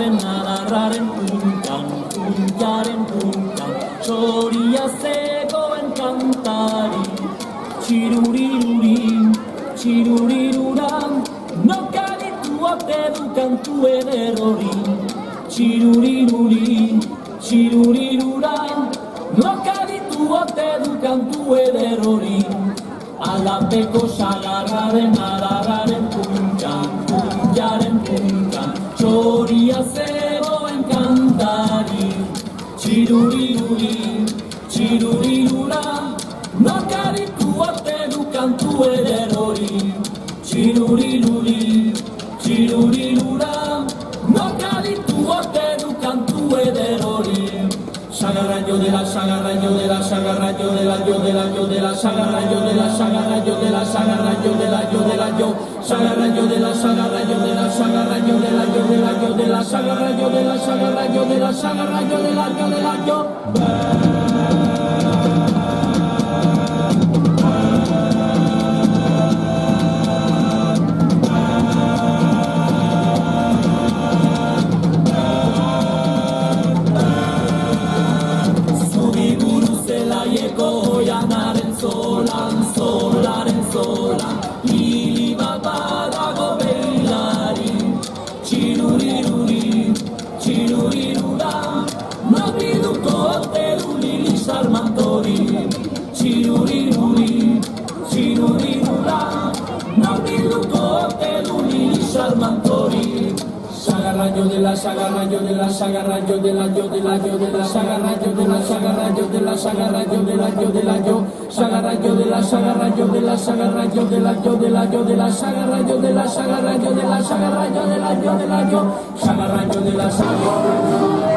adarraren puntan, txoria zegoen kantari, txiruriruran, nokaditu ote du kantu ederrori, txiruriruran, nokaditu ote du kantu ederrori, alapeko sagarraren adarraren puntan, txoria zegoen kantari, txiruriruran, nokaditu ote du kantu ederrori, txiruriruran, nokaditu ote du kantu ederrori. Sagarra yo de la, sagarra yo de la, sagarra yo de la, yo de la, yo de la, sagarra yo de la, sagarra yo de la, sagarra yo de la, yo de la, yo, sagarra yo de la, sagarra yo de la, sagarra yo de la, yo de la, yo de la, sagarra yo de la, sagarra yo de la, sagarra yo de la, yo de la, yo. Oianaren solaren zolan, hili bat badago beilari, txiruriruran, nobiduko ote du Lili Sarmantori, txiruriruran, nobiduko ote du Lili Sarmantori. Sagarra yo de la, sagarra yo de la, sagarra yo de la, yo de la, yo de la, sagarra yo de la, sagarra yo de la, sagarra yo de la, yo de la, yo, sagarra yo de la, sagarra yo de la, sagarra yo de la, yo de la, yo de la, sagarra yo de la, sagarra yo de la, sagarra yo de la, yo de la, yo, sagarra yo de la, sagarra.